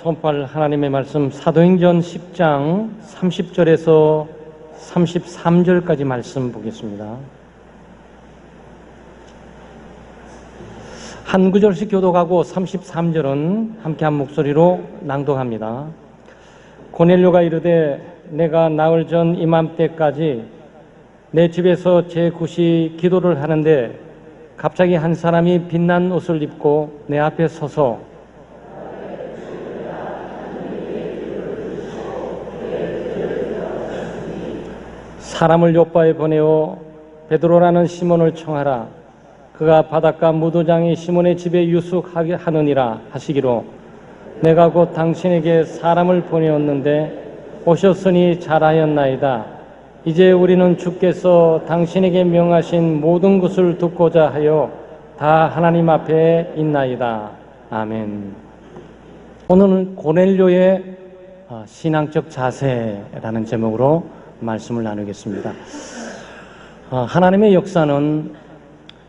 선포할 하나님의 말씀 사도행전 10장 30절에서 33절까지 말씀 보겠습니다. 한 구절씩 교독하고 33절은 함께 한 목소리로 낭독합니다. 고넬료가 이르되 내가 나흘 전 이맘때까지 내 집에서 제 굿이 기도를 하는데 갑자기 한 사람이 빛난 옷을 입고 내 앞에 서서 사람을 요바에 보내어 베드로라는 시몬을 청하라. 그가 바닷가 무도장이 시몬의 집에 유숙하게 하느니라 하시기로 내가 곧 당신에게 사람을 보내었는데 오셨으니 잘하였나이다. 이제 우리는 주께서 당신에게 명하신 모든 것을 듣고자 하여 다 하나님 앞에 있나이다. 아멘. 오늘은 고넬료의 신앙적 자세라는 제목으로 말씀을 나누겠습니다. 하나님의 역사는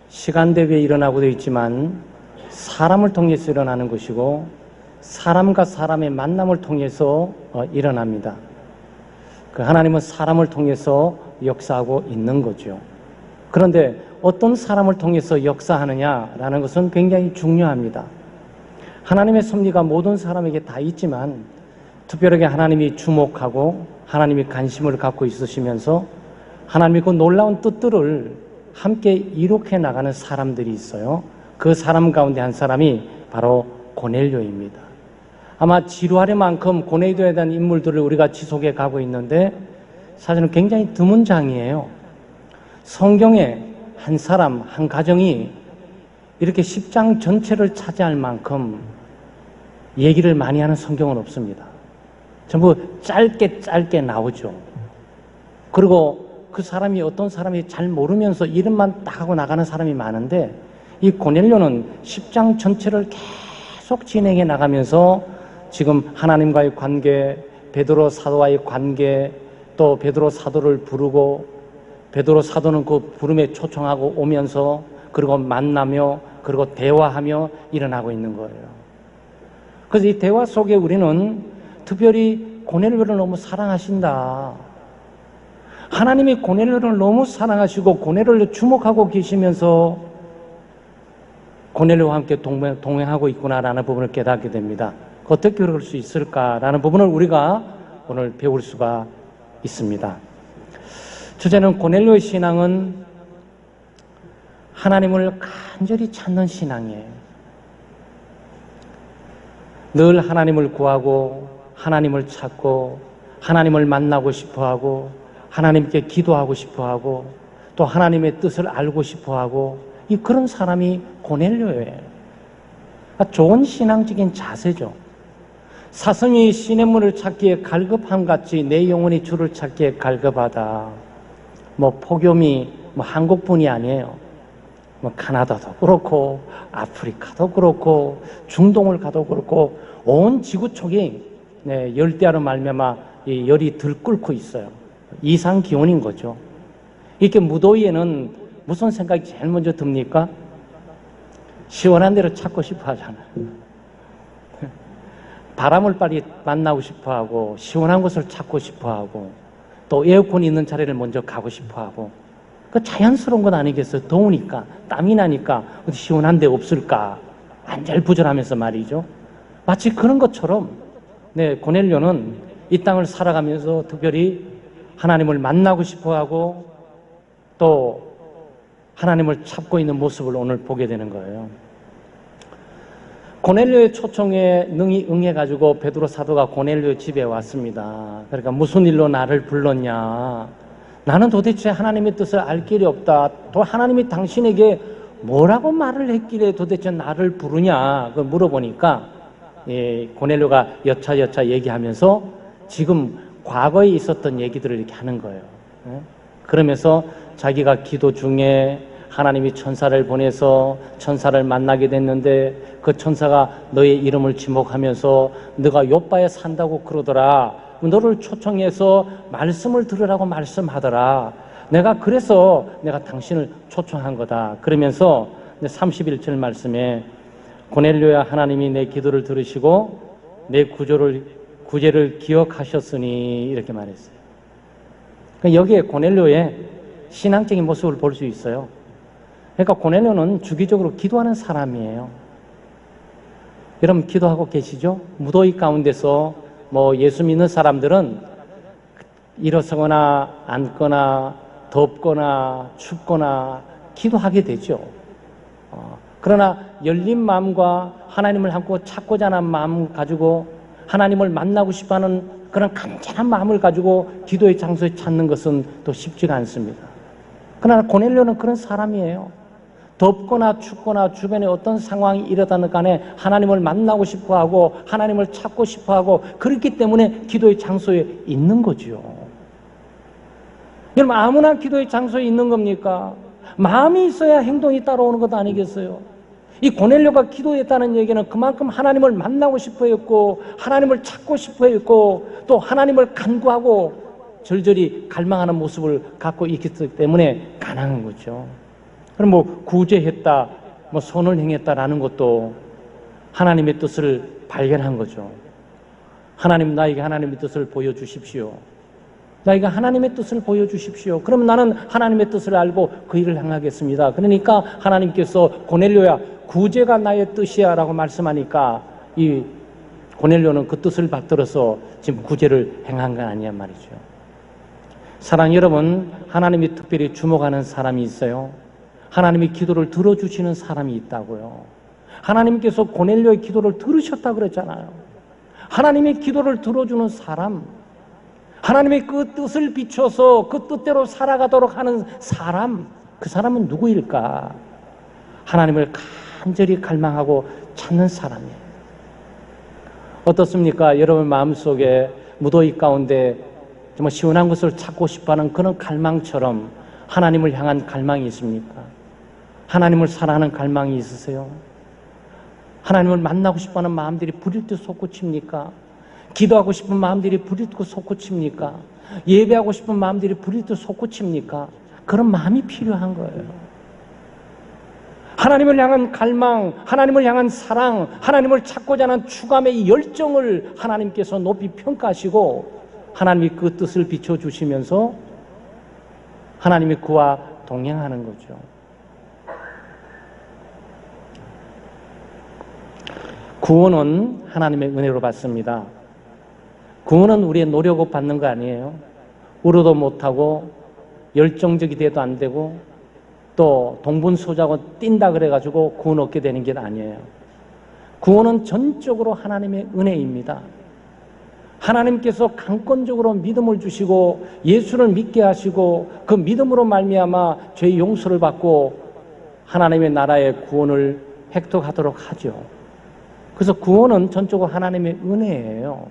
시간대 위에 일어나고 되어 있지만 사람을 통해서 일어나는 것이고 사람과 사람의 만남을 통해서 일어납니다. 하나님은 사람을 통해서 역사하고 있는 거죠. 그런데 어떤 사람을 통해서 역사하느냐라는 것은 굉장히 중요합니다. 하나님의 섭리가 모든 사람에게 다 있지만 특별하게 하나님이 주목하고 하나님이 관심을 갖고 있으시면서 하나님의 그 놀라운 뜻들을 함께 이룩해 나가는 사람들이 있어요. 그 사람 가운데 한 사람이 바로 고넬료입니다. 아마 지루할 만큼 고넬료에 대한 인물들을 우리가 지속해 가고 있는데 사실은 굉장히 드문 장이에요. 성경에 한 사람, 한 가정이 이렇게 10장 전체를 차지할 만큼 얘기를 많이 하는 성경은 없습니다. 전부 짧게 나오죠. 그리고 그 사람이 어떤 사람이 잘 모르면서 이름만 딱 하고 나가는 사람이 많은데 이 고넬료는 10장 전체를 계속 진행해 나가면서 지금 하나님과의 관계, 베드로 사도와의 관계, 또 베드로 사도를 부르고 베드로 사도는 그 부름에 초청하고 오면서 그리고 만나며 그리고 대화하며 일어나고 있는 거예요. 그래서 이 대화 속에 우리는 특별히 고넬료를 너무 사랑하신다. 하나님이 고넬료를 너무 사랑하시고 고넬료를 주목하고 계시면서 고넬료와 함께 동행하고 있구나라는 부분을 깨닫게 됩니다. 어떻게 그럴 수 있을까라는 부분을 우리가 오늘 배울 수가 있습니다. 주제는 고넬료의 신앙은 하나님을 간절히 찾는 신앙이에요. 늘 하나님을 구하고 하나님을 찾고 하나님을 만나고 싶어하고 하나님께 기도하고 싶어하고 또 하나님의 뜻을 알고 싶어하고 그런 사람이 고넬료예요. 좋은 신앙적인 자세죠. 사슴이 시냇물을 찾기에 갈급함같이 내 영혼이 주를 찾기에 갈급하다. 폭염이 한국뿐이 아니에요. 카나다도 그렇고 아프리카도 그렇고 중동을 가도 그렇고 온 지구촌이 열대야로 말미암아 열이 들끓고 있어요. 이상 기온인 거죠. 이렇게 무더위에는 무슨 생각이 제일 먼저 듭니까? 시원한 데를 찾고 싶어 하잖아요. 바람을 빨리 만나고 싶어 하고 시원한 곳을 찾고 싶어 하고 또 에어컨이 있는 자리를 먼저 가고 싶어 하고 그 자연스러운 건 아니겠어요? 더우니까 땀이 나니까 어디 시원한 데 없을까 안절부절하면서 말이죠. 마치 그런 것처럼 고넬료는 이 땅을 살아가면서 특별히 하나님을 만나고 싶어하고 또 하나님을 찾고 있는 모습을 오늘 보게 되는 거예요. 고넬료의 초청에 능히 응해가지고 베드로 사도가 고넬료 집에 왔습니다. 그러니까 무슨 일로 나를 불렀냐? 나는 도대체 하나님의 뜻을 알 길이 없다. 또 하나님이 당신에게 뭐라고 말을 했길래 도대체 나를 부르냐? 그걸 물어보니까 고넬료가 여차여차 얘기하면서 지금 과거에 있었던 얘기들을 이렇게 하는 거예요. 그러면서 자기가 기도 중에 하나님이 천사를 보내서 천사를 만나게 됐는데 그 천사가 너의 이름을 지목하면서 너가 요바에 산다고 그러더라. 너를 초청해서 말씀을 들으라고 말씀하더라. 그래서 내가 당신을 초청한 거다. 그러면서 31절 말씀에 고넬료야 하나님이 내 기도를 들으시고 내 구제를 기억하셨으니 이렇게 말했어요. 그러니까 여기에 고넬료의 신앙적인 모습을 볼 수 있어요. 그러니까 고넬료는 주기적으로 기도하는 사람이에요. 여러분 기도하고 계시죠? 무더위 가운데서 예수 믿는 사람들은 일어서거나 앉거나 덥거나 춥거나 기도하게 되죠. 그러나 열린 마음과 하나님을 한고 찾고자 하는 마음 가지고 하나님을 만나고 싶어하는 그런 간절한 마음을 가지고 기도의 장소에 찾는 것은 또 쉽지가 않습니다. 그러나 고넬료는 그런 사람이에요. 덥거나 춥거나 주변에 어떤 상황이 일어나는 간에 하나님을 만나고 싶어하고 하나님을 찾고 싶어하고 그렇기 때문에 기도의 장소에 있는 거죠. 여러분 아무나 기도의 장소에 있는 겁니까? 마음이 있어야 행동이 따라오는 것 아니겠어요? 이 고넬료가 기도했다는 얘기는 그만큼 하나님을 만나고 싶어 했고 하나님을 찾고 싶어 했고 또 하나님을 간구하고 절절히 갈망하는 모습을 갖고 있기 때문에 가능한 거죠. 그럼 구제했다, 선을 행했다라는 것도 하나님의 뜻을 발견한 거죠. 하나님 나에게 하나님의 뜻을 보여주십시오. 나에게 하나님의 뜻을 보여주십시오. 그럼 나는 하나님의 뜻을 알고 그 일을 행하겠습니다. 그러니까 하나님께서 고넬료야 구제가 나의 뜻이야 라고 말씀하니까 이 고넬료는 그 뜻을 받들어서 지금 구제를 행한 건 아니란 말이죠. 사랑 여러분, 하나님이 특별히 주목하는 사람이 있어요. 하나님이 기도를 들어주시는 사람이 있다고요. 하나님께서 고넬료의 기도를 들으셨다 그랬잖아요. 하나님의 기도를 들어주는 사람, 하나님의 그 뜻을 비춰서 그 뜻대로 살아가도록 하는 사람, 그 사람은 누구일까? 하나님을 간절히 갈망하고 찾는 사람이에요. 어떻습니까? 여러분 마음속에 무더위 가운데 정말 시원한 것을 찾고 싶어하는 그런 갈망처럼 하나님을 향한 갈망이 있습니까? 하나님을 사랑하는 갈망이 있으세요? 하나님을 만나고 싶어하는 마음들이 부릴듯 솟구칩니까? 기도하고 싶은 마음들이 부릴듯 솟구칩니까? 예배하고 싶은 마음들이 부릴듯 솟구칩니까? 그런 마음이 필요한 거예요. 하나님을 향한 갈망, 하나님을 향한 사랑, 하나님을 찾고자 하는 추감의 이 열정을 하나님께서 높이 평가하시고 하나님이 그 뜻을 비춰주시면서 하나님이 그와 동행하는 거죠. 구원은 하나님의 은혜로 받습니다. 구원은 우리의 노력으로 받는 거 아니에요. 울어도 못하고 열정적이 돼도 안 되고 또 동분서주하고 뛴다 그래가지고 구원 얻게 되는 게 아니에요. 구원은 전적으로 하나님의 은혜입니다. 하나님께서 강권적으로 믿음을 주시고 예수를 믿게 하시고 그 믿음으로 말미암아 죄의 용서를 받고 하나님의 나라의 구원을 획득하도록 하죠. 그래서 구원은 전적으로 하나님의 은혜예요.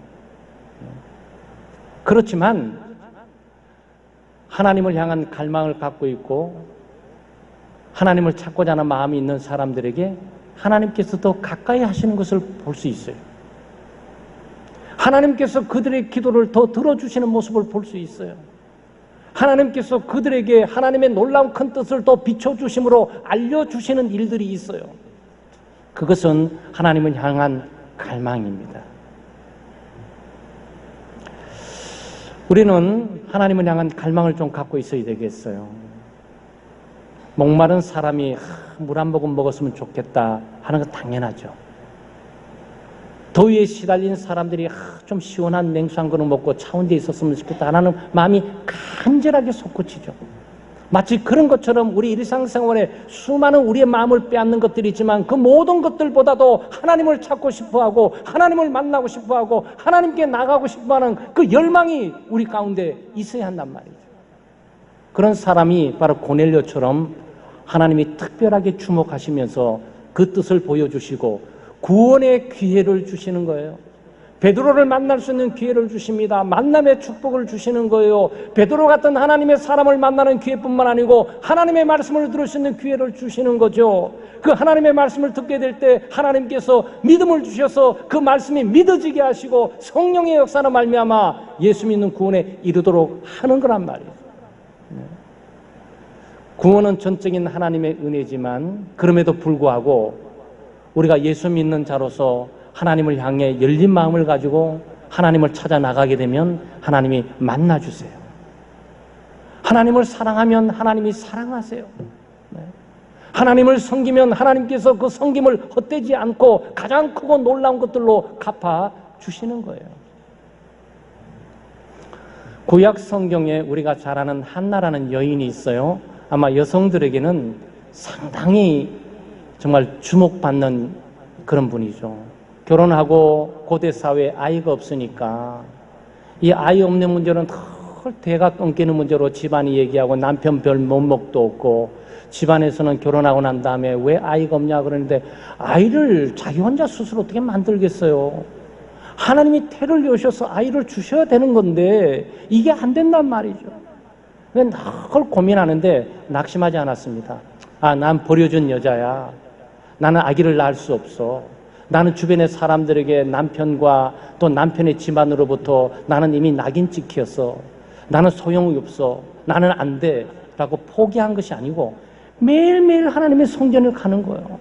그렇지만 하나님을 향한 갈망을 갖고 있고 하나님을 찾고자 하는 마음이 있는 사람들에게 하나님께서 더 가까이 하시는 것을 볼 수 있어요. 하나님께서 그들의 기도를 더 들어주시는 모습을 볼 수 있어요. 하나님께서 그들에게 하나님의 놀라운 큰 뜻을 더 비춰주심으로 알려주시는 일들이 있어요. 그것은 하나님을 향한 갈망입니다. 우리는 하나님을 향한 갈망을 좀 갖고 있어야 되겠어요. 목마른 사람이 물 한 모금 먹었으면 좋겠다 하는 건 당연하죠. 더위에 시달린 사람들이 좀 시원한 냉수 한 그릇 먹고 차온데 있었으면 좋겠다 하는 마음이 간절하게 솟구치죠. 마치 그런 것처럼 우리 일상생활에 수많은 우리의 마음을 빼앗는 것들이 있지만 그 모든 것들보다도 하나님을 찾고 싶어하고 하나님을 만나고 싶어하고 하나님께 나가고 싶어하는 그 열망이 우리 가운데 있어야 한단 말이죠. 그런 사람이 바로 고넬료처럼 하나님이 특별하게 주목하시면서 그 뜻을 보여주시고 구원의 기회를 주시는 거예요. 베드로를 만날 수 있는 기회를 주십니다. 만남의 축복을 주시는 거예요. 베드로 같은 하나님의 사람을 만나는 기회뿐만 아니고 하나님의 말씀을 들을 수 있는 기회를 주시는 거죠. 그 하나님의 말씀을 듣게 될 때 하나님께서 믿음을 주셔서 그 말씀이 믿어지게 하시고 성령의 역사로 말미암아 예수 믿는 구원에 이르도록 하는 거란 말이에요. 구원은 전적인 하나님의 은혜지만 그럼에도 불구하고 우리가 예수 믿는 자로서 하나님을 향해 열린 마음을 가지고 하나님을 찾아 나가게 되면 하나님이 만나주세요. 하나님을 사랑하면 하나님이 사랑하세요. 네. 하나님을 섬기면 하나님께서 그 섬김을 헛되지 않고 가장 크고 놀라운 것들로 갚아 주시는 거예요. 구약 성경에 우리가 잘 아는 한나라는 여인이 있어요. 아마 여성들에게는 상당히 정말 주목받는 그런 분이죠. 결혼하고 고대 사회에 아이가 없으니까 이 아이 없는 문제는 늘 대가 끊기는 문제로 집안이 얘기하고 남편 별 면목도 없고 집안에서는 결혼하고 난 다음에 왜 아이가 없냐 그러는데 아이를 자기 혼자 스스로 어떻게 만들겠어요. 하나님이 태를 여셔서 아이를 주셔야 되는 건데 이게 안 된단 말이죠. 늘 고민하는데 낙심하지 않았습니다. 아, 난 버려준 여자야. 나는 아기를 낳을 수 없어. 나는 주변의 사람들에게 남편과 또 남편의 집안으로부터 나는 이미 낙인 찍혔어. 나는 소용이 없어. 나는 안 돼. 라고 포기한 것이 아니고 매일매일 하나님의 성전을 가는 거예요.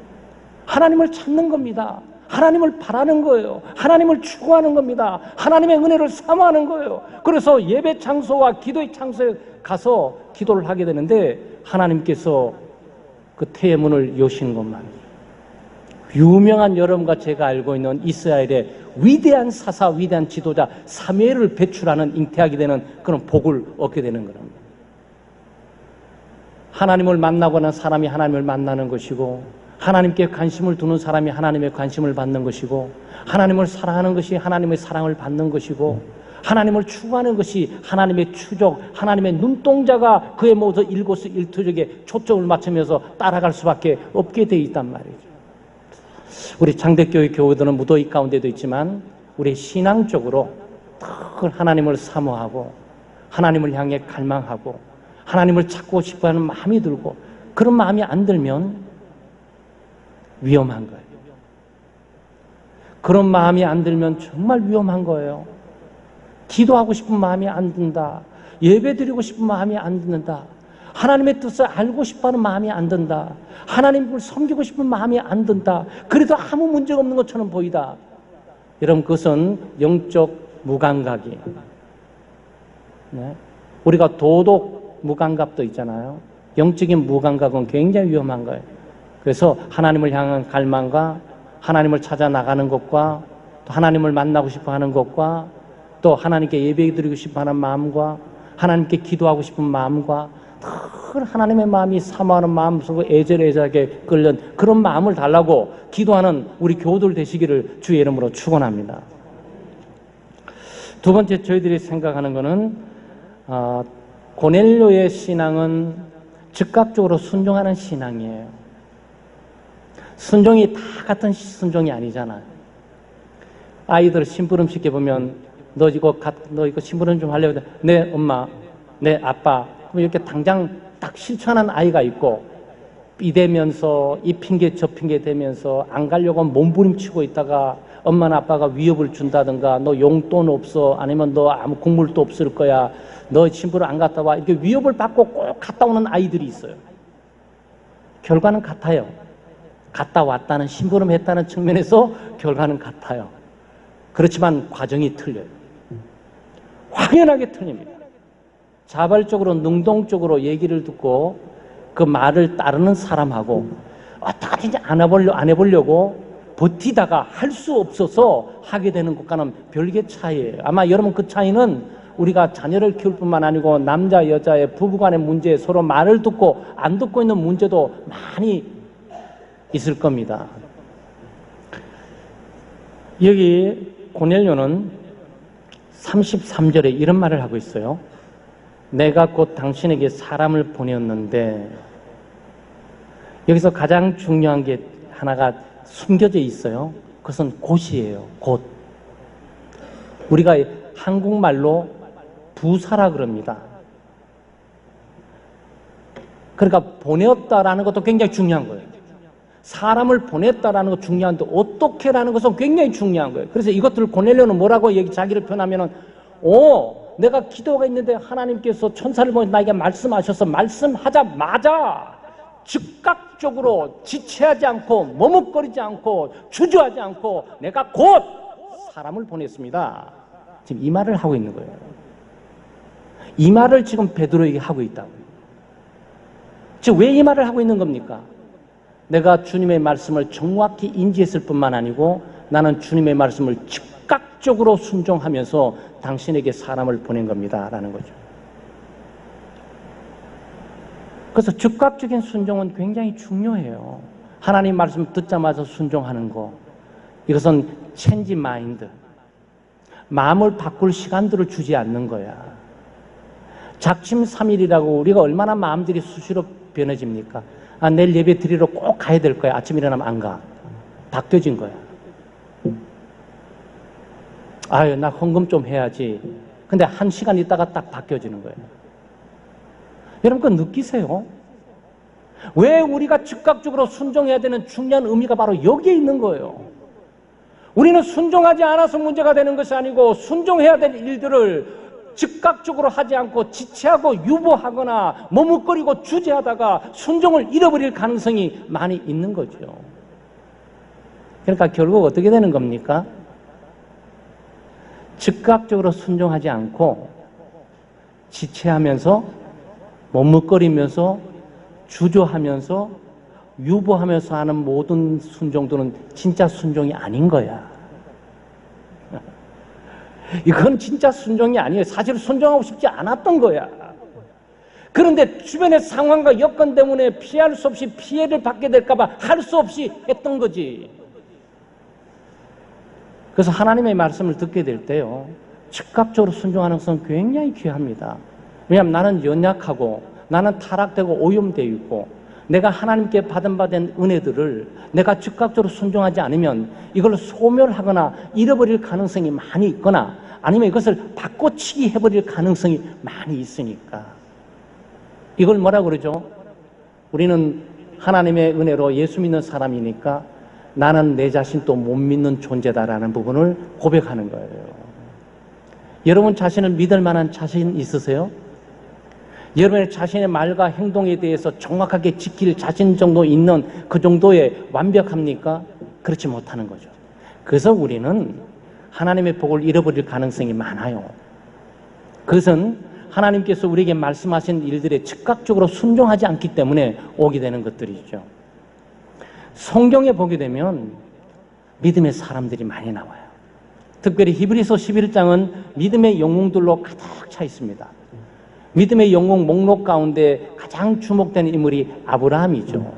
하나님을 찾는 겁니다. 하나님을 바라는 거예요. 하나님을 추구하는 겁니다. 하나님의 은혜를 사모하는 거예요. 그래서 예배 장소와 기도의 장소에 가서 기도를 하게 되는데 하나님께서 그 태의 문을 여시는 것만. 유명한 여러분과 제가 알고 있는 이스라엘의 위대한 사사, 위대한 지도자 사무엘을 배출하는 잉태하게 되는 그런 복을 얻게 되는 겁니다. 하나님을 만나고 난 사람이 하나님을 만나는 것이고 하나님께 관심을 두는 사람이 하나님의 관심을 받는 것이고 하나님을 사랑하는 것이 하나님의 사랑을 받는 것이고 하나님을 추구하는 것이 하나님의 추적, 하나님의 눈동자가 그의 모든 일거수일투족에 초점을 맞추면서 따라갈 수밖에 없게 되어 있단 말이죠. 우리 장대교회 교우들은 무더위 가운데도 있지만 우리 신앙적으로 늘 하나님을 사모하고 하나님을 향해 갈망하고 하나님을 찾고 싶어하는 마음이 들고 그런 마음이 안 들면 위험한 거예요. 그런 마음이 안 들면 정말 위험한 거예요. 기도하고 싶은 마음이 안 든다. 예배드리고 싶은 마음이 안 든다. 하나님의 뜻을 알고 싶어하는 마음이 안 든다. 하나님을 섬기고 싶은 마음이 안 든다. 그래도 아무 문제가 없는 것처럼 보이다. 여러분 그것은 영적 무감각이에요. 네? 우리가 도덕 무감각도 있잖아요. 영적인 무감각은 굉장히 위험한 거예요. 그래서 하나님을 향한 갈망과 하나님을 찾아 나가는 것과 또 하나님을 만나고 싶어 하는 것과 또 하나님께 예배드리고 싶어 하는 마음과 하나님께 기도하고 싶은 마음과 늘 하나님의 마음이 사모하는 마음 속에 애절애절하게 끓는 그런 마음을 달라고 기도하는 우리 교우들 되시기를 주의 이름으로 축원합니다. 두 번째 저희들이 생각하는 것은 고넬료의 신앙은 즉각적으로 순종하는 신앙이에요. 순종이 다 같은 순종이 아니잖아요. 아이들 심부름 시켜보면 너 이거 심부름 좀 하려고 해. 네 엄마, 네 아빠. 이렇게 당장 딱 실천하는 아이가 있고 삐대면서 이 핑계 저 핑계 대면서 안 가려고 몸부림치고 있다가 엄마나 아빠가 위협을 준다든가 너 용돈 없어 아니면 너 아무 국물도 없을 거야 너 심부름 안 갔다 와 이렇게 위협을 받고 꼭 갔다 오는 아이들이 있어요. 결과는 같아요. 갔다 왔다는 심부름 했다는 측면에서 결과는 같아요. 그렇지만 과정이 틀려요. 확연하게 틀립니다. 자발적으로 능동적으로 얘기를 듣고 그 말을 따르는 사람하고 어떻게든지 안 해보려고 버티다가 할 수 없어서 하게 되는 것과는 별개 차이예요. 아마 여러분 그 차이는 우리가 자녀를 키울 뿐만 아니고 남자 여자의 부부간의 문제 서로 말을 듣고 안 듣고 있는 문제도 많이 있을 겁니다. 여기 고넬료는 33절에 이런 말을 하고 있어요. 내가 곧 당신에게 사람을 보냈는데 여기서 가장 중요한 게 하나가 숨겨져 있어요. 그것은 곧이에요. 곧. 우리가 한국말로 부사라 그럽니다. 그러니까 보냈다라는 것도 굉장히 중요한 거예요. 사람을 보냈다라는 거 중요한데 어떻게라는 것은 굉장히 중요한 거예요. 그래서 이것들을 고넬료는 뭐라고 자기를 표현하면은 내가 기도가 있는데 하나님께서 천사를 보내 나에게 말씀하셔서 말씀하자마자 즉각적으로 지체하지 않고 머뭇거리지 않고 주저하지 않고 내가 곧 사람을 보냈습니다. 지금 이 말을 하고 있는 거예요. 이 말을 지금 베드로에게 하고 있다고요. 즉 왜 이 말을 하고 있는 겁니까? 내가 주님의 말씀을 정확히 인지했을 뿐만 아니고 나는 주님의 말씀을 즉각적으로 순종하면서 당신에게 사람을 보낸 겁니다 라는 거죠. 그래서 즉각적인 순종은 굉장히 중요해요. 하나님 말씀 듣자마자 순종하는 거, 이것은 체인지 마인드, 마음을 바꿀 시간들을 주지 않는 거야. 작심삼일이라고 우리가 얼마나 마음들이 수시로 변해집니까? 아, 내일 예배 드리러 꼭 가야 될 거야. 아침 일어나면 안 가. 바뀌어진 거야. 아유, 나 헌금 좀 해야지. 근데 1시간 있다가 딱 바뀌어지는 거예요. 여러분, 그거 느끼세요? 왜 우리가 즉각적으로 순종해야 되는 중요한 의미가 바로 여기에 있는 거예요. 우리는 순종하지 않아서 문제가 되는 것이 아니고 순종해야 될 일들을 즉각적으로 하지 않고 지체하고 유보하거나 머뭇거리고 주저하다가 순종을 잃어버릴 가능성이 많이 있는 거죠. 그러니까 결국 어떻게 되는 겁니까? 즉각적으로 순종하지 않고 지체하면서 머뭇거리면서 주저하면서 유보하면서 하는 모든 순종들은 진짜 순종이 아닌 거야. 이건 진짜 순종이 아니에요. 사실 순종하고 싶지 않았던 거야. 그런데 주변의 상황과 여건 때문에 피할 수 없이 피해를 받게 될까봐 할 수 없이 했던 거지. 그래서 하나님의 말씀을 듣게 될 때요, 즉각적으로 순종하는 것은 굉장히 귀합니다. 왜냐하면 나는 연약하고 나는 타락되고 오염되어 있고 내가 하나님께 받은 은혜들을 내가 즉각적으로 순종하지 않으면 이걸 소멸하거나 잃어버릴 가능성이 많이 있거나 아니면 이것을 바꿔치기 해버릴 가능성이 많이 있으니까. 이걸 뭐라 그러죠? 우리는 하나님의 은혜로 예수 믿는 사람이니까 나는 내 자신도 못 믿는 존재다라는 부분을 고백하는 거예요. 여러분 자신을 믿을 만한 자신 있으세요? 여러분의 자신의 말과 행동에 대해서 정확하게 지킬 자신 정도 있는 그 정도의 완벽합니까? 그렇지 못하는 거죠. 그래서 우리는 하나님의 복을 잃어버릴 가능성이 많아요. 그것은 하나님께서 우리에게 말씀하신 일들에 즉각적으로 순종하지 않기 때문에 오게 되는 것들이죠. 성경에 보게 되면 믿음의 사람들이 많이 나와요. 특별히 히브리서 11장은 믿음의 영웅들로 가득 차 있습니다. 믿음의 영웅 목록 가운데 가장 주목되는 인물이 아브라함이죠.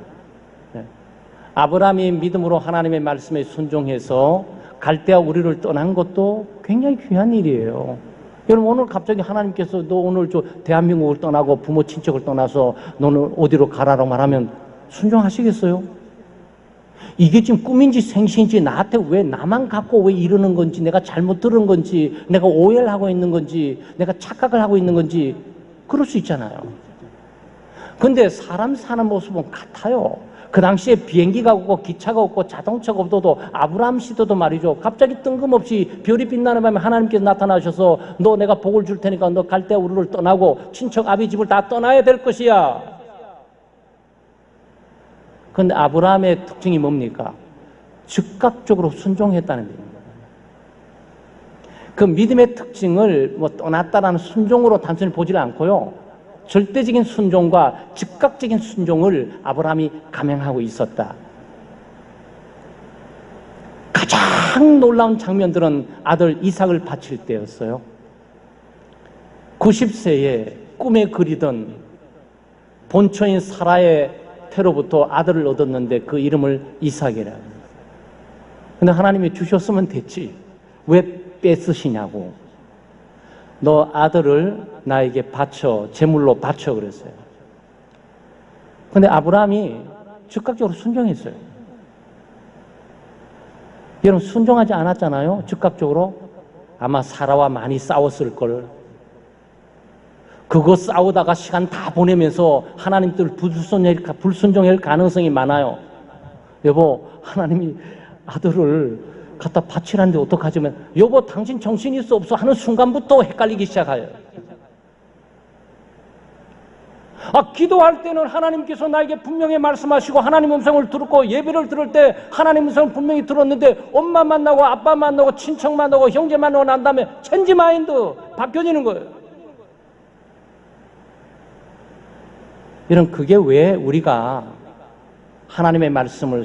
아브라함이 믿음으로 하나님의 말씀에 순종해서 갈대아 우르를 떠난 것도 굉장히 귀한 일이에요. 여러분 오늘 갑자기 하나님께서 너 오늘 저 대한민국을 떠나고 부모 친척을 떠나서 너는 어디로 가라고 말하면 순종하시겠어요? 이게 지금 꿈인지 생시인지 나한테 왜 나만 갖고 왜 이러는 건지 내가 잘못 들은 건지 내가 오해를 하고 있는 건지 내가 착각을 하고 있는 건지 그럴 수 있잖아요. 근데 사람 사는 모습은 같아요. 그 당시에 비행기가 없고 기차가 없고 자동차가 없어도 아브라함 시대도 말이죠. 갑자기 뜬금없이 별이 빛나는 밤에 하나님께서 나타나셔서 너 내가 복을 줄 테니까 너 갈대아 우르를 떠나고 친척 아비 집을 다 떠나야 될 것이야. 그런데 아브라함의 특징이 뭡니까? 즉각적으로 순종했다는 겁니다. 그 믿음의 특징을 뭐 떠났다라는 순종으로 단순히 보지를 않고요. 절대적인 순종과 즉각적인 순종을 아브라함이 감행하고 있었다. 가장 놀라운 장면들은 아들 이삭을 바칠 때였어요. 90세에 꿈에 그리던 본처인 사라의 태로부터 아들을 얻었는데 그 이름을 이삭이라. 근데 하나님이 주셨으면 됐지. 왜 뺏으시냐고. 너 아들을 나에게 바쳐, 제물로 바쳐 그랬어요. 근데 아브라함이 즉각적으로 순종했어요. 여러분 순종하지 않았잖아요. 즉각적으로. 아마 사라와 많이 싸웠을 걸. 그거 싸우다가 시간 다 보내면서 하나님 뜻을 불순종할 가능성이 많아요. 여보, 하나님이 아들을 갖다 바치라는데 어떡하지만 여보 당신 정신 있어 없어 하는 순간부터 헷갈리기 시작해요. 기도할 때는 하나님께서 나에게 분명히 말씀하시고 하나님 음성을 듣고 예배를 들을 때 하나님 음성을 분명히 들었는데 엄마 만나고 아빠 만나고 친척 만나고 형제 만나고 난 다음에 체인지 마인드 바뀌어지는 거예요. 이런 그게 왜 우리가 하나님의 말씀을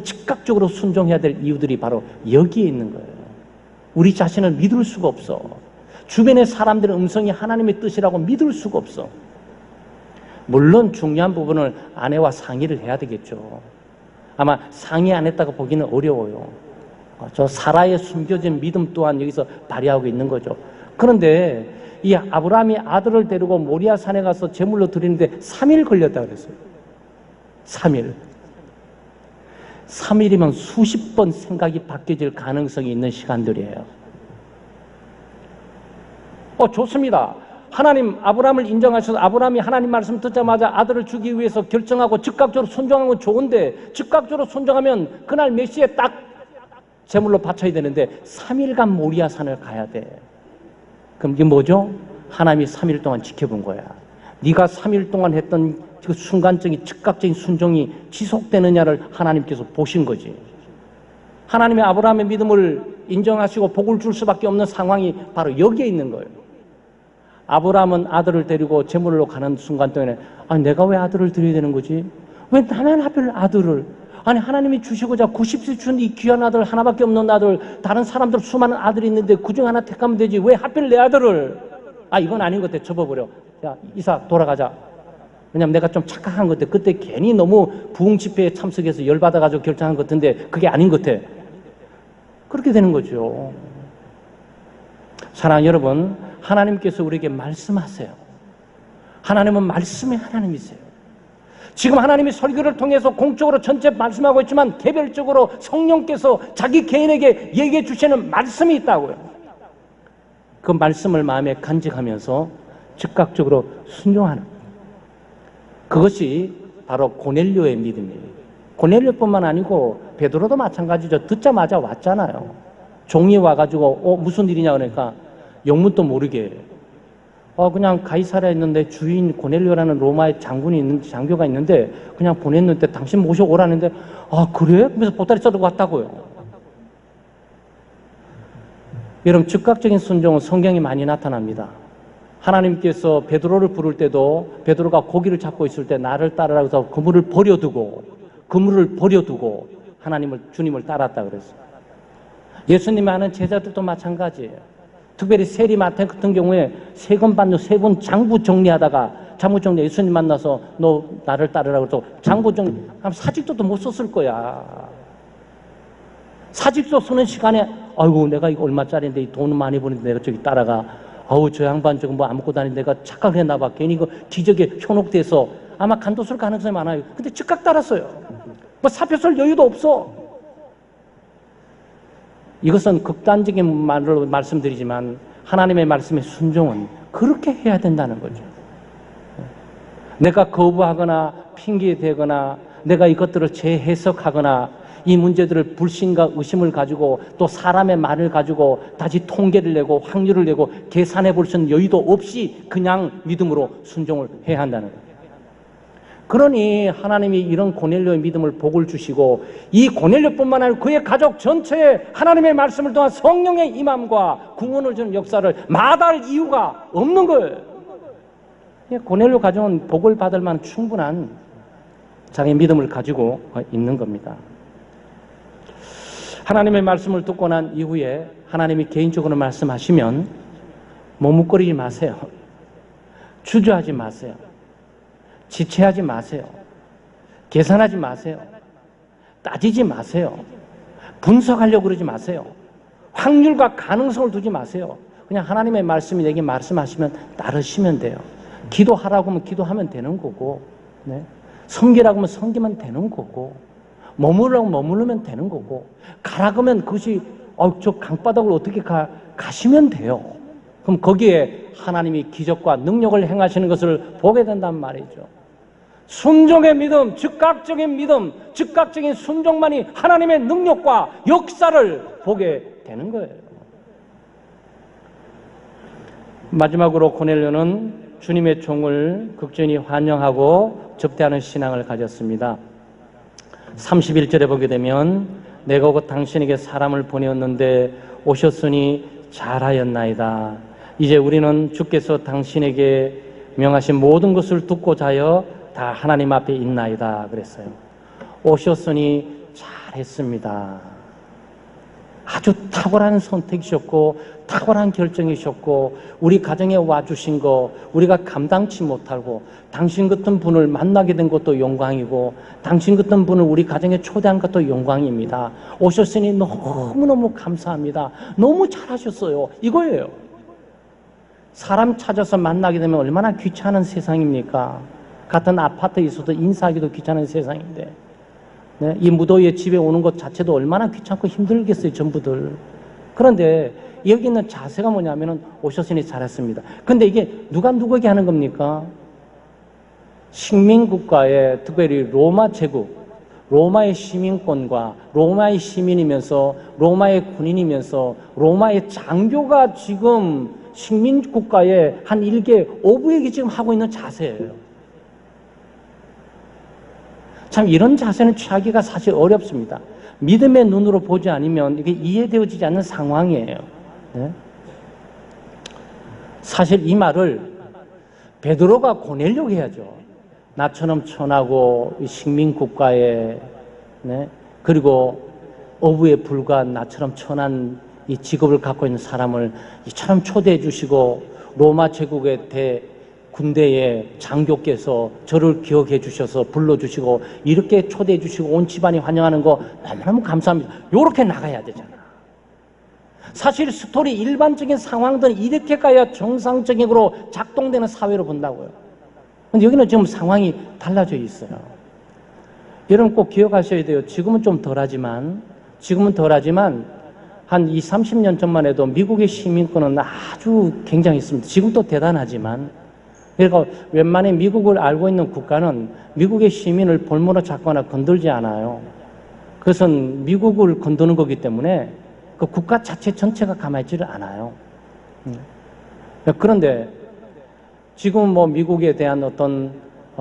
즉각적으로 순종해야 될 이유들이 바로 여기에 있는 거예요. 우리 자신을 믿을 수가 없어. 주변의 사람들의 음성이 하나님의 뜻이라고 믿을 수가 없어. 물론 중요한 부분을 아내와 상의를 해야 되겠죠. 아마 상의 안 했다고 보기는 어려워요. 저 사라의 숨겨진 믿음 또한 여기서 발휘하고 있는 거죠. 그런데 이 아브라함이 아들을 데리고 모리아 산에 가서 제물로 드리는데 3일 걸렸다고 그랬어요. 3일. 3일이면 수십 번 생각이 바뀌어질 가능성이 있는 시간들이에요. 좋습니다. 하나님 아브라함을 인정하셔서 아브라함이 하나님 말씀 듣자마자 아들을 주기 위해서 결정하고 즉각적으로 순종한 건 좋은데 즉각적으로 순종하면 그날 몇 시에 딱 제물로 바쳐야 되는데 3일간 모리아 산을 가야 돼. 그럼 이게 뭐죠? 하나님이 3일 동안 지켜본 거야. 네가 3일 동안 했던 그 순간적인 즉각적인 순종이 지속되느냐를 하나님께서 보신 거지. 하나님의 아브라함의 믿음을 인정하시고 복을 줄 수밖에 없는 상황이 바로 여기에 있는 거예요. 아브라함은 아들을 데리고 제물로 가는 순간 동안에 내가 왜 아들을 드려야 되는 거지? 왜 나만 하필 아들을? 하나님이 주시고자 90세 준 이 귀한 아들 하나밖에 없는 아들, 다른 사람들 수많은 아들이 있는데 그중 하나 택하면 되지 왜 하필 내 아들을? 이건 아닌 것 같아. 접어버려. 야 이삭 돌아가자. 왜냐면 내가 좀 착각한 것 같아. 그때 괜히 너무 부흥 집회에 참석해서 열받아가지고 결정한 것 같은데 그게 아닌 것 같아. 그렇게 되는 거죠. 사랑하는 여러분, 하나님께서 우리에게 말씀하세요. 하나님은 말씀의 하나님이세요. 지금 하나님이 설교를 통해서 공적으로 전체 말씀하고 있지만 개별적으로 성령께서 자기 개인에게 얘기해 주시는 말씀이 있다고요. 그 말씀을 마음에 간직하면서 즉각적으로 순종하는 그것이 바로 고넬료의 믿음이에요. 고넬료뿐만 아니고 베드로도 마찬가지죠. 듣자마자 왔잖아요. 종이 와가지고 무슨 일이냐 그러니까 영문도 모르게 그냥 가이사랴에 있는데 주인 고넬료라는 로마의 장교가 있는데 그냥 보냈는데 당신 모셔오라는데 그래? 그래서 보따리 싸들고 왔다고요. 여러분 즉각적인 순종은 성경에 많이 나타납니다. 하나님께서 베드로를 부를 때도 베드로가 고기를 잡고 있을 때 나를 따르라고 해서 그물을 버려두고 주님을 따랐다 그랬어요. 예수님이 아는 제자들도 마찬가지예요. 특별히 세리마태 같은 경우에 세금 받는 세 분 장부 정리하다가 예수님 만나서 너 나를 따르라고 해서 장부 정리 사직서도 못 썼을 거야. 사직서 쓰는 시간에 내가 이거 얼마짜리인데 이 돈 많이 버는데 내가 저기 따라가 저 양반 저거 아무것도 아닌데 내가 착각했나 봐. 괜히 그 기적에 현혹돼서 아마 간도쓸 가능성이 많아요. 근데 즉각 따랐어요. 사표 쓸 여유도 없어. 이것은 극단적인 말로 말씀드리지만 하나님의 말씀의 순종은 그렇게 해야 된다는 거죠. 내가 거부하거나 핑계대거나 내가 이것들을 재해석하거나 이 문제들을 불신과 의심을 가지고 또 사람의 말을 가지고 다시 통계를 내고 확률을 내고 계산해 볼 수 있는 여유도 없이 그냥 믿음으로 순종을 해야 한다는 거예요. 그러니 하나님이 이런 고넬료의 믿음을 복을 주시고 이 고넬료뿐만 아니라 그의 가족 전체에 하나님의 말씀을 통한 성령의 임함과 구원을 주는 역사를 마다할 이유가 없는 거예요. 고넬료 가정은 복을 받을 만한 충분한 자기 믿음을 가지고 있는 겁니다. 하나님의 말씀을 듣고 난 이후에 하나님이 개인적으로 말씀하시면 머뭇거리지 마세요. 주저하지 마세요. 지체하지 마세요. 계산하지 마세요. 따지지 마세요. 분석하려고 그러지 마세요. 확률과 가능성을 두지 마세요. 그냥 하나님의 말씀이 내게 말씀하시면 따르시면 돼요. 기도하라고 하면 기도하면 되는 거고, 섬기라고 하면 섬기면 되는 거고, 머무르라고 머무르면 되는 거고, 가라고 하면 그것이 저 강바닥을 어떻게 가시면 돼요. 그럼 거기에 하나님이 기적과 능력을 행하시는 것을 보게 된단 말이죠. 순종의 믿음, 즉각적인 믿음, 즉각적인 순종만이 하나님의 능력과 역사를 보게 되는 거예요. 마지막으로 고넬료는 주님의 종을 극진히 환영하고 접대하는 신앙을 가졌습니다. 31절에 보게 되면 내가 곧 당신에게 사람을 보내었는데 오셨으니 잘하였나이다. 이제 우리는 주께서 당신에게 명하신 모든 것을 듣고자 하여 다 하나님 앞에 있나이다 그랬어요. 오셨으니 잘했습니다. 아주 탁월한 선택이셨고 탁월한 결정이셨고 우리 가정에 와주신 거 우리가 감당치 못하고 당신 같은 분을 만나게 된 것도 영광이고 당신 같은 분을 우리 가정에 초대한 것도 영광입니다. 오셨으니 너무너무 감사합니다. 너무 잘하셨어요. 이거예요. 사람 찾아서 만나게 되면 얼마나 귀찮은 세상입니까? 같은 아파트에 있어도 인사하기도 귀찮은 세상인데 네? 이 무더위에 집에 오는 것 자체도 얼마나 귀찮고 힘들겠어요, 전부들. 그런데 여기 있는 자세가 뭐냐면은 오셨으니 잘했습니다. 근데 이게 누가 누구에게 하는 겁니까? 식민국가의 특별히 로마 제국, 로마의 시민권과 로마의 시민이면서 로마의 군인이면서 로마의 장교가 지금 식민국가의 한 일개 오부에게 지금 하고 있는 자세예요. 참 이런 자세는 취하기가 사실 어렵습니다. 믿음의 눈으로 보지 않으면 이게 이해되어지지 않는 상황이에요. 네? 사실 이 말을 베드로가 고내려고 해야죠. 나처럼 천하고 식민국가에 네? 그리고 어부에 불과한 나처럼 천한 이 직업을 갖고 있는 사람을 이처럼 초대해 주시고 로마 제국의 군대의 장교께서 저를 기억해 주셔서 불러주시고 이렇게 초대해 주시고 온 집안이 환영하는 거 너무너무 감사합니다. 이렇게 나가야 되잖아. 사실 스토리 일반적인 상황들은 이렇게 가야 정상적으로 작동되는 사회로 본다고요. 근데 여기는 지금 상황이 달라져 있어요. 여러분 꼭 기억하셔야 돼요. 지금은 좀 덜하지만 한 20, 30년 전만 해도 미국의 시민권은 아주 굉장했습니다. 지금도 대단하지만 그러니까 웬만히 미국을 알고 있는 국가는 미국의 시민을 볼모로 잡거나 건들지 않아요. 그것은 미국을 건드는 거기 때문에 그 국가 자체 전체가 가만히 있지를 않아요. 그런데 지금 뭐 미국에 대한 어떤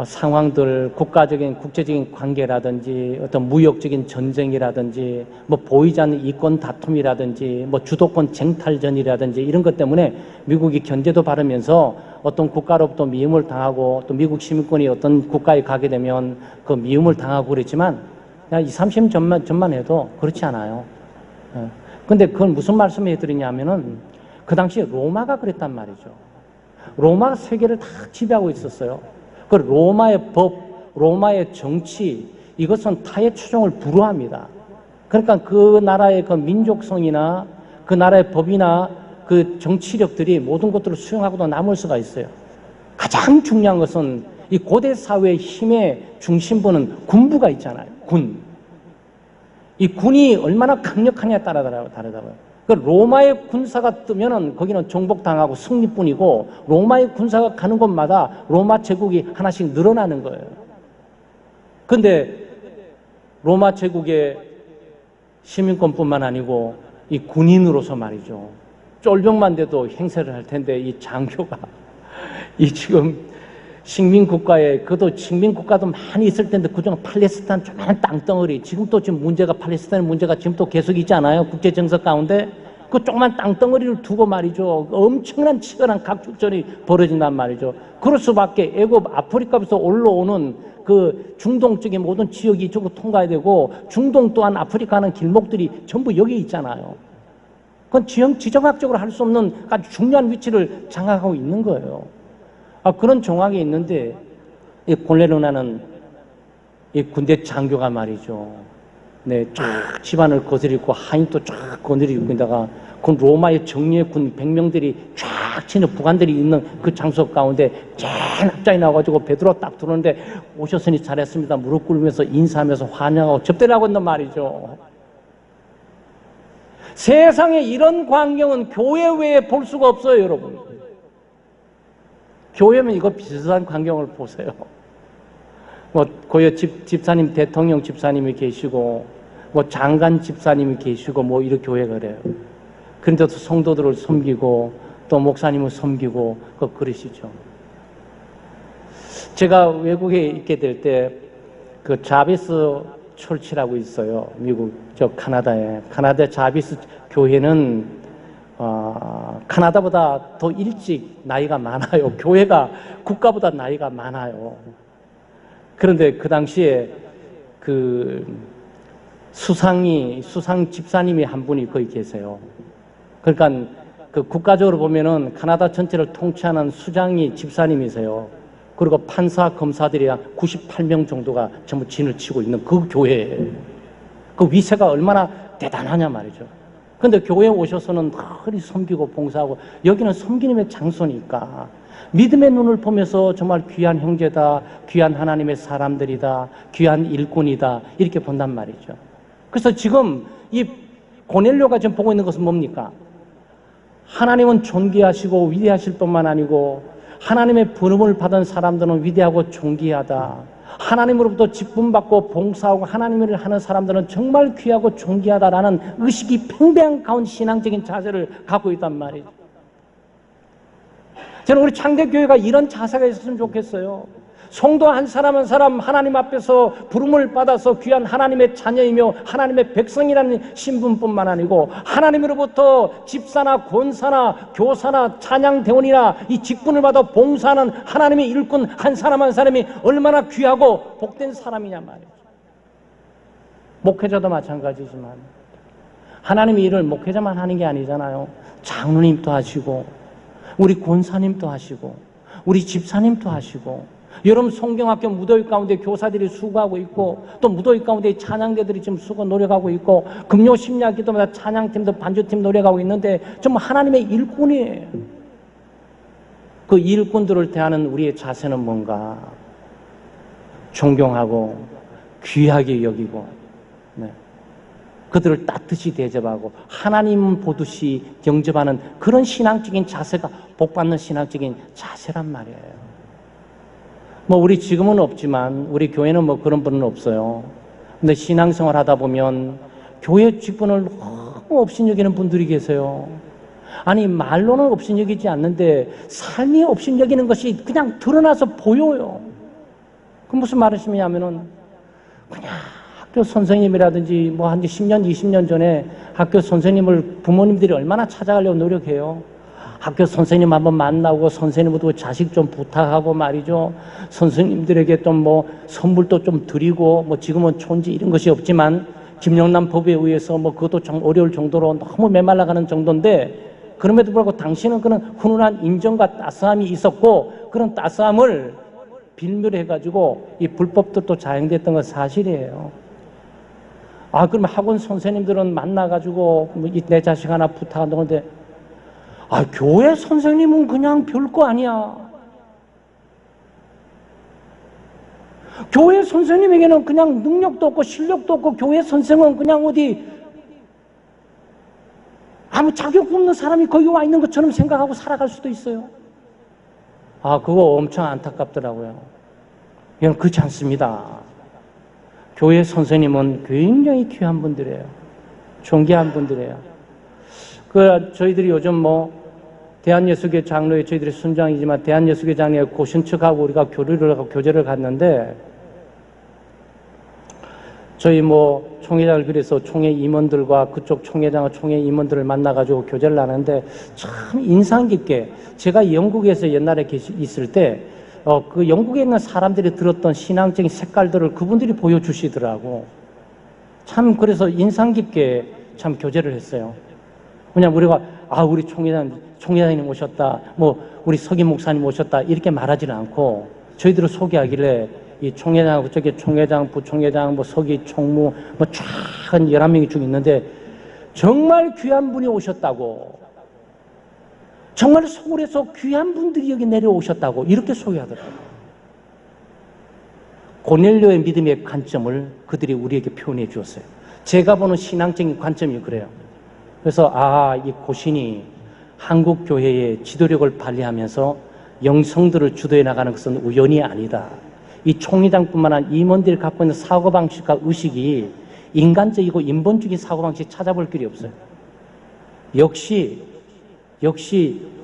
상황들, 국가적인, 국제적인 관계라든지 어떤 무역적인 전쟁이라든지 뭐 보이지 않는 이권 다툼이라든지 뭐 주도권 쟁탈전이라든지 이런 것 때문에 미국이 견제도 바르면서 어떤 국가로부터 미움을 당하고 또 미국 시민권이 어떤 국가에 가게 되면 그 미움을 당하고 그랬지만 그냥 20, 30년 전만 해도 그렇지 않아요. 근데 그건 무슨 말씀을 해드리냐면은 그 당시에 로마가 그랬단 말이죠. 로마가 세계를 다 지배하고 있었어요. 그 로마의 법, 로마의 정치, 이것은 타의 추종을 불허합니다. 그러니까 그 나라의 그 민족성이나 그 나라의 법이나 그 정치력들이 모든 것들을 수용하고도 남을 수가 있어요. 가장 중요한 것은 이 고대 사회의 힘의 중심부는 군부가 있잖아요. 군. 이 군이 얼마나 강력하냐에 따라 다르다고요. 그 로마의 군사가 뜨면은 거기는 정복당하고 승리뿐이고 로마의 군사가 가는 곳마다 로마 제국이 하나씩 늘어나는 거예요. 근데 로마 제국의 시민권뿐만 아니고 이 군인으로서 말이죠. 쫄병만 돼도 행세를 할 텐데 이 장교가 이 지금 식민국가에 그것도 식민국가도 많이 있을 텐데 그중 팔레스타인 조그마한 땅덩어리 지금 또 지금 문제가 팔레스타인 문제가 지금 또 계속 있지 않아요? 국제정세 가운데 그 조그만 땅덩어리를 두고 말이죠. 엄청난 치열한 각축전이 벌어진단 말이죠. 그럴 수밖에 애굽 아프리카에서 올라오는 그 중동 쪽의 모든 지역이 이쪽으로 통과해야 되고 중동 또한 아프리카는 길목들이 전부 여기 있잖아요. 그건 지정학적으로 할 수 없는 아주 중요한 위치를 장악하고 있는 거예요. 그런 정황이 있는데 이 골레로나는 이 군대 장교가 말이죠. 네, 쫙 집안을 거스리고 하인도 쫙 거느리고 있다가 그 로마의 정예의 군 100명들이 쫙 치는 부관들이 있는 그 장소 가운데 짠 앞장이 나와가지고 베드로 딱 들어오는데 오셨으니 잘했습니다. 무릎 꿇으면서 인사하면서 환영하고 접대를 하고 있는 말이죠. 세상에 이런 광경은 교회 외에 볼 수가 없어요, 여러분. 교회면 이거 비슷한 광경을 보세요. 뭐 고여 집사님, 대통령 집사님이 계시고 뭐 장관 집사님이 계시고 뭐 이렇게 교회가 그래요. 그런데도 성도들을 섬기고 또 목사님을 섬기고 그러시죠. 제가 외국에 있게 될 때 그 자비스 철치라고 있어요. 미국 저 카나다에. 카나다 자비스 교회는 카나다보다 더 일찍 나이가 많아요. 교회가 국가보다 나이가 많아요. 그런데 그 당시에 그 수상 집사님이 한 분이 거기 계세요. 그러니까 그 국가적으로 보면은 카나다 전체를 통치하는 수장이 집사님이세요. 그리고 판사, 검사들이 98명 정도가 전부 진을 치고 있는 그 교회에 그 위세가 얼마나 대단하냐 말이죠. 그런데 교회에 오셔서는 늘 섬기고 봉사하고 여기는 섬기님의 장소니까 믿음의 눈을 보면서 정말 귀한 형제다, 귀한 하나님의 사람들이다, 귀한 일꾼이다 이렇게 본단 말이죠. 그래서 지금 이 고넬료가 지금 보고 있는 것은 뭡니까? 하나님은 존귀하시고 위대하실 뿐만 아니고 하나님의 부름을 받은 사람들은 위대하고 존귀하다. 하나님으로부터 직분받고 봉사하고 하나님을 하는 사람들은 정말 귀하고 존귀하다라는 의식이 팽배한 가운데 신앙적인 자세를 갖고 있단 말이죠. 저는 우리 창대교회가 이런 자세가 있었으면 좋겠어요. 성도 한 사람 한 사람 하나님 앞에서 부름을 받아서 귀한 하나님의 자녀이며 하나님의 백성이라는 신분뿐만 아니고 하나님으로부터 집사나 권사나 교사나 찬양대원이나 이 직분을 받아 봉사하는 하나님의 일꾼 한 사람 한 사람이 얼마나 귀하고 복된 사람이냐 말이죠. 목회자도 마찬가지지만 하나님의 일을 목회자만 하는 게 아니잖아요. 장로님도 하시고 우리 권사님도 하시고 우리 집사님도 하시고 여러분 성경학교 무더위 가운데 교사들이 수고하고 있고 또 무더위 가운데 찬양대들이 지금 수고 노력하고 있고 금요 심야 기도마다 찬양팀도 반주팀 노력하고 있는데 정말 하나님의 일꾼이에요. 그 일꾼들을 대하는 우리의 자세는 뭔가? 존경하고 귀하게 여기고 그들을 따뜻이 대접하고 하나님 보듯이 영접하는 그런 신앙적인 자세가 복받는 신앙적인 자세란 말이에요. 우리 지금은 없지만 우리 교회는 그런 분은 없어요. 근데 신앙생활 하다 보면 교회 직분을 너무 업신여기는 분들이 계세요. 아니 말로는 업신여기지 않는데 삶이 업신여기는 것이 그냥 드러나서 보여요. 그 무슨 말이시냐면은 그냥 학교 선생님이라든지 한 10년, 20년 전에 학교 선생님을 부모님들이 얼마나 찾아가려고 노력해요. 학교 선생님 한번 만나고 선생님도 자식 좀 부탁하고 말이죠. 선생님들에게 좀 선물도 좀 드리고 지금은 촌지 이런 것이 없지만 김영란 법에 의해서 그것도 좀 어려울 정도로 너무 메말라가는 정도인데 그럼에도 불구하고 당신은 그런 훈훈한 인정과 따스함이 있었고 그런 따스함을 빌미해가지고 이 불법들도 자행됐던 건 사실이에요. 그러면 학원 선생님들은 만나가지고 내 자식 하나 부탁한다는데 교회 선생님은 그냥 별거 아니야. 교회 선생님에게는 그냥 능력도 없고 실력도 없고 교회 선생은 그냥 어디 아무 자격 없는 사람이 거기 와 있는 것처럼 생각하고 살아갈 수도 있어요. 그거 엄청 안타깝더라고요. 이건 그렇지 않습니다. 교회 선생님은 굉장히 귀한 분들이에요. 존귀한 분들이에요. 저희들이 요즘 대한예수교 장로회 저희들이 순장이지만 대한예수교 장로회 고신측하고 우리가 교제를 갔는데 저희 총회장을 그래서 총회 임원들과 그쪽 총회장과 총회 임원들을 만나가지고 교제를 하는데 참 인상 깊게 제가 영국에서 옛날에 있을 때 그 영국에 있는 사람들이 들었던 신앙적인 색깔들을 그분들이 보여주시더라고. 참 그래서 인상 깊게 참 교제를 했어요. 그냥 우리가 우리 총회장님 오셨다, 우리 석임 목사님 오셨다 이렇게 말하지는 않고 저희들을 소개하길래 이 총회장하고 저기 총회장, 부총회장, 서기, 총무 쫙 11명이 쭉 있는데 정말 귀한 분이 오셨다고, 정말 서울에서 귀한 분들이 여기 내려오셨다고 이렇게 소개하더라고요. 고넬료의 믿음의 관점을 그들이 우리에게 표현해 주었어요. 제가 보는 신앙적인 관점이 그래요. 그래서 이 고신이 한국 교회의 지도력을 발휘하면서 영성들을 주도해 나가는 것은 우연이 아니다. 이 총회장뿐만 아니라 임원들이 갖고 있는 사고방식과 의식이 인간적이고 인본적인 사고방식 찾아볼 길이 없어요. 역시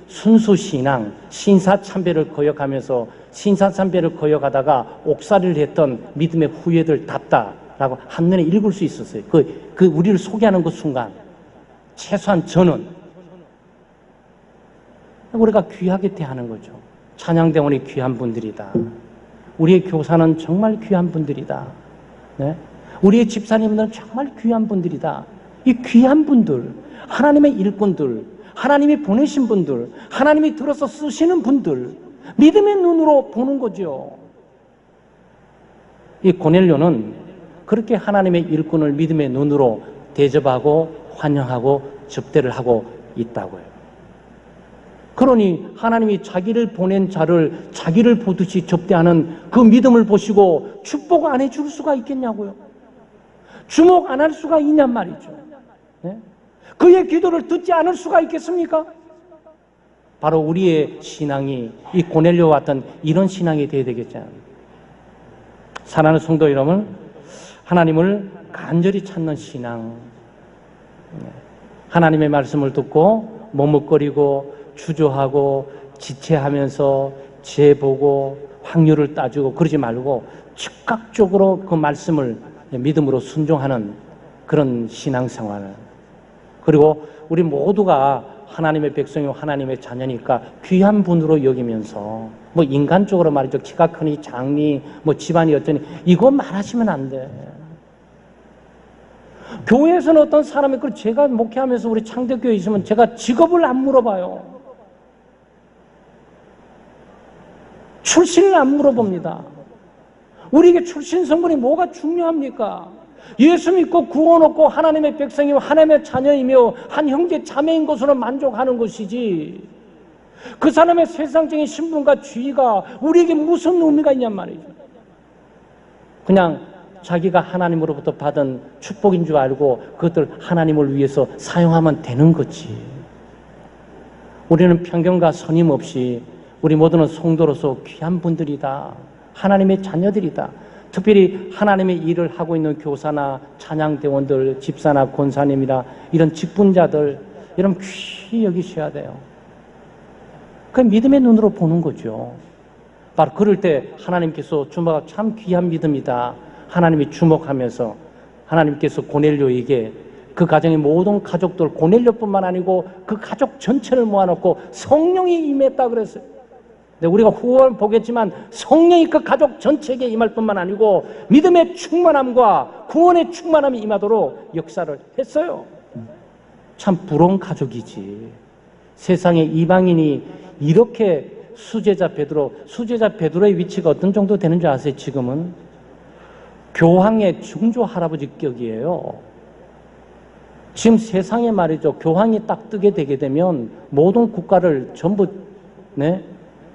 순수 신앙, 신사참배를 거역하면서 신사참배를 거역하다가 옥살이를 했던 믿음의 후예들답다라고 한눈에 읽을 수 있었어요. 그 우리를 소개하는 그 순간, 최소한 저는 우리가 귀하게 대하는 거죠. 찬양대원이 귀한 분들이다. 우리의 교사는 정말 귀한 분들이다. 네? 우리의 집사님들은 정말 귀한 분들이다. 이 귀한 분들, 하나님의 일꾼들, 하나님이 보내신 분들, 하나님이 들어서 쓰시는 분들, 믿음의 눈으로 보는 거죠. 이 고넬료는 그렇게 하나님의 일꾼을 믿음의 눈으로 대접하고 환영하고 접대를 하고 있다고요. 그러니 하나님이 자기를 보낸 자를 자기를 보듯이 접대하는 그 믿음을 보시고 축복 안 해줄 수가 있겠냐고요. 주목 안 할 수가 있냔 말이죠. 네? 그의 기도를 듣지 않을 수가 있겠습니까? 바로 우리의 신앙이 이 고넬료와 같은 이런 신앙이 되어야 되겠죠. 사랑하는 성도 여러분, 하나님을 간절히 찾는 신앙, 하나님의 말씀을 듣고 머뭇거리고 주저하고 지체하면서 재보고 확률을 따지고 그러지 말고 즉각적으로 그 말씀을 믿음으로 순종하는 그런 신앙생활. 그리고 우리 모두가 하나님의 백성이고 하나님의 자녀니까 귀한 분으로 여기면서 뭐 인간적으로 말이죠. 키가 크니 작니 뭐 집안이 어쩌니 이거 말하시면 안 돼. 교회에서는 어떤 사람이 그 제가 목회하면서 우리 창대교회에 있으면 제가 직업을 안 물어봐요. 출신을 안 물어봅니다. 우리에게 출신 성분이 뭐가 중요합니까? 예수 믿고 구원 얻고 하나님의 백성이며 하나님의 자녀이며 한 형제 자매인 것으로 만족하는 것이지 그 사람의 세상적인 신분과 지위가 우리에게 무슨 의미가 있냔 말이죠. 그냥 자기가 하나님으로부터 받은 축복인 줄 알고 그것들 하나님을 위해서 사용하면 되는 거지. 우리는 편견과 선임 없이 우리 모두는 성도로서 귀한 분들이다. 하나님의 자녀들이다. 특별히 하나님의 일을 하고 있는 교사나 찬양대원들, 집사나 권사님이나 이런 직분자들 여러분 귀히 여기셔야 돼요. 그 믿음의 눈으로 보는 거죠. 바로 그럴 때 하나님께서 주목하 참 귀한 믿음이다. 하나님이 주목하면서 하나님께서 고넬료에게 그 가정의 모든 가족들 고넬료뿐만 아니고 그 가족 전체를 모아놓고 성령이 임했다 그랬어요. 우리가 후원 보겠지만 성령이 그 가족 전체에게 임할 뿐만 아니고 믿음의 충만함과 구원의 충만함이 임하도록 역사를 했어요. 참 부러운 가족이지. 세상에 이방인이 이렇게 수제자 베드로의 위치가 어떤 정도 되는 줄 아세요? 지금은 교황의 중조 할아버지격이에요. 지금 세상에 말이죠. 교황이 딱 뜨게 되게 되면 모든 국가를 전부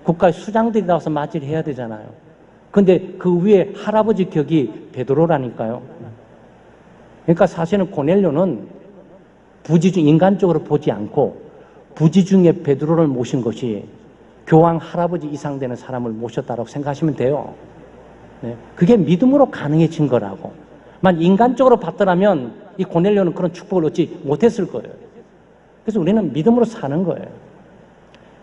국가의 수장들이 나와서 맞이를 해야 되잖아요. 근데 그 위에 할아버지 격이 베드로라니까요. 그러니까 사실은 고넬료는 부지중 인간적으로 보지 않고 부지중에 베드로를 모신 것이 교황 할아버지 이상 되는 사람을 모셨다고 생각하시면 돼요. 그게 믿음으로 가능해진 거라고. 만 인간적으로 봤더라면 이 고넬료는 그런 축복을 얻지 못했을 거예요. 그래서 우리는 믿음으로 사는 거예요.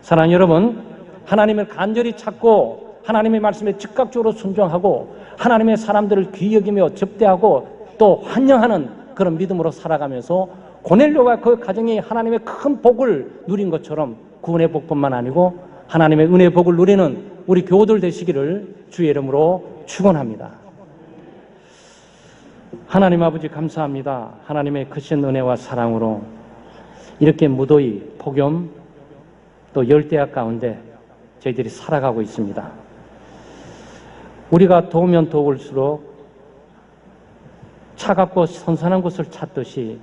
사랑하는 여러분, 하나님을 간절히 찾고 하나님의 말씀에 즉각적으로 순종하고 하나님의 사람들을 귀히 여기며 접대하고 또 환영하는 그런 믿음으로 살아가면서 고넬료와 그 가정이 하나님의 큰 복을 누린 것처럼 구원의 복뿐만 아니고 하나님의 은혜의 복을 누리는 우리 교우들 되시기를 주의 이름으로 축원합니다. 하나님 아버지 감사합니다. 하나님의 크신 은혜와 사랑으로 이렇게 무더위, 폭염, 또 열대야 가운데 저희들이 살아가고 있습니다. 우리가 더우면 더울수록 차갑고 선선한 곳을 찾듯이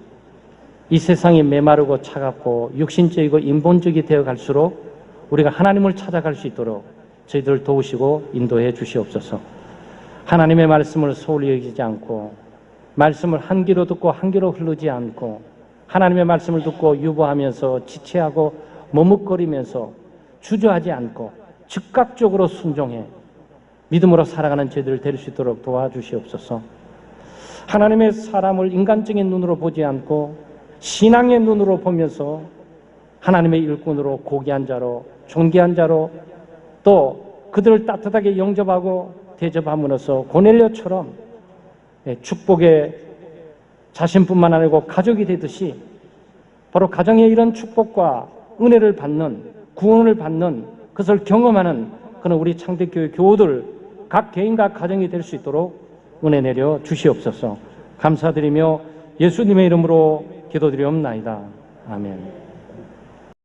이 세상이 메마르고 차갑고 육신적이고 인본적이 되어 갈수록 우리가 하나님을 찾아갈 수 있도록 저희들을 도우시고 인도해 주시옵소서. 하나님의 말씀을 소홀히 여기지 않고 말씀을 한 귀로 듣고 한 귀로 흐르지 않고 하나님의 말씀을 듣고 유보하면서 지체하고 머뭇거리면서 주저하지 않고 즉각적으로 순종해 믿음으로 살아가는 저희들을 될 수 있도록 도와주시옵소서. 하나님의 사람을 인간적인 눈으로 보지 않고 신앙의 눈으로 보면서 하나님의 일꾼으로 고귀한 자로 존귀한 자로 또 그들을 따뜻하게 영접하고 대접함으로써 고넬료처럼 축복의 자신뿐만 아니고 가족이 되듯이 바로 가정의 이런 축복과 은혜를 받는 구원을 받는 그것을 경험하는 그런 우리 창대교회 교우들 각 개인과 가정이 될 수 있도록 은혜 내려 주시옵소서. 감사드리며 예수님의 이름으로 기도드리옵나이다. 아멘.